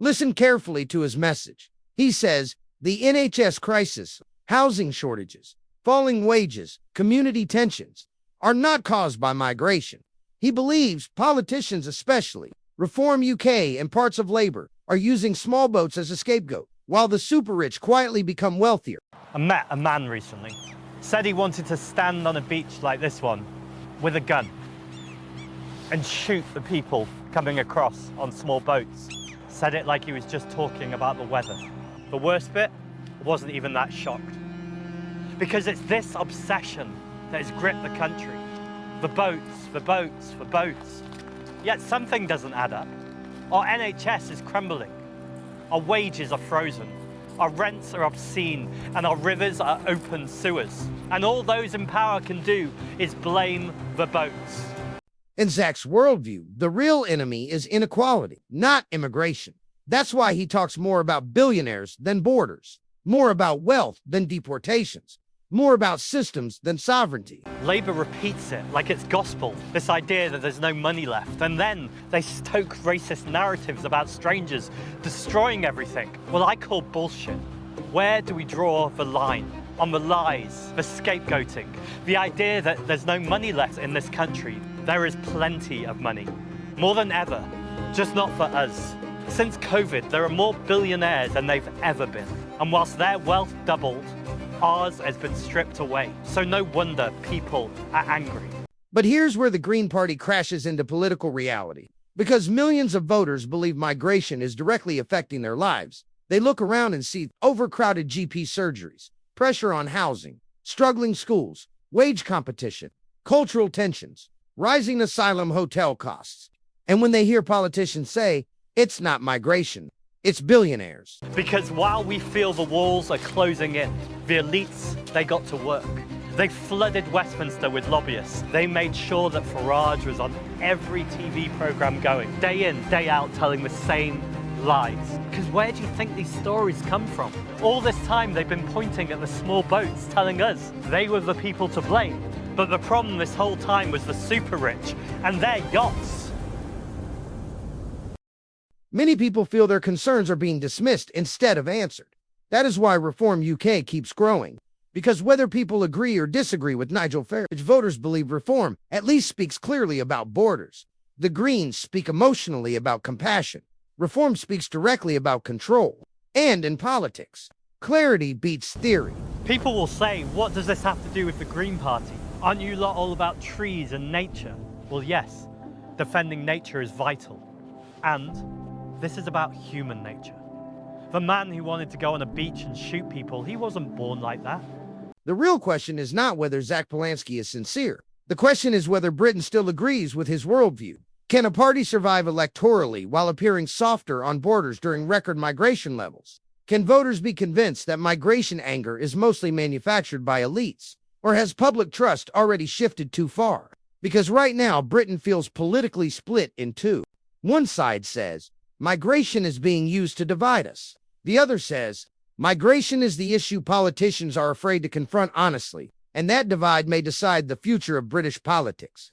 Listen carefully to his message. He says the NHS crisis, housing shortages, falling wages, community tensions are not caused by migration. He believes politicians especially, Reform UK and parts of Labour, are using small boats as a scapegoat, while the super-rich quietly become wealthier. I met a man recently. Said he wanted to stand on a beach like this one with a gun and shoot the people coming across on small boats. Said it like he was just talking about the weather. The worst bit, I wasn't even that shocked. Because it's this obsession that has gripped the country. The boats, the boats, the boats. Yet something doesn't add up. Our NHS is crumbling. Our wages are frozen. Our rents are obscene, and our rivers are open sewers. And all those in power can do is blame the boats. In Zack's worldview, the real enemy is inequality, not immigration. That's why he talks more about billionaires than borders, more about wealth than deportations, more about systems than sovereignty. Labour repeats it like it's gospel, this idea that there's no money left, and then they stoke racist narratives about strangers destroying everything. Well, I call bullshit. Where do we draw the line? On the lies, the scapegoating, the idea that there's no money left in this country. There is plenty of money, more than ever, just not for us. Since COVID, there are more billionaires than they've ever been. And whilst their wealth doubled, ours has been stripped away. So no wonder people are angry. But here's where the Green Party crashes into political reality. Because millions of voters believe migration is directly affecting their lives, they look around and see overcrowded GP surgeries, pressure on housing, struggling schools, wage competition, cultural tensions, rising asylum hotel costs. And when they hear politicians say, it's not migration, it's billionaires. Because while we feel the walls are closing in, the elites, they got to work. They flooded Westminster with lobbyists. They made sure that Farage was on every TV program going, day in, day out, telling the same lies. Because where do you think these stories come from? All this time they've been pointing at the small boats, telling us they were the people to blame. But the problem this whole time was the super rich and their yachts. Many people feel their concerns are being dismissed instead of answered. That is why Reform UK keeps growing. Because whether people agree or disagree with Nigel Farage, voters believe Reform at least speaks clearly about borders. The Greens speak emotionally about compassion. Reform speaks directly about control. And in politics, clarity beats theory. People will say, what does this have to do with the Green Party? Aren't you lot all about trees and nature? Well, yes, defending nature is vital. And this is about human nature. The man who wanted to go on a beach and shoot people, he wasn't born like that. The real question is not whether Zack Polanski is sincere. The question is whether Britain still agrees with his worldview. Can a party survive electorally while appearing softer on borders during record migration levels? Can voters be convinced that migration anger is mostly manufactured by elites? Or has public trust already shifted too far? Because right now, Britain feels politically split in two. One side says, migration is being used to divide us. The other says, migration is the issue politicians are afraid to confront honestly, and that divide may decide the future of British politics.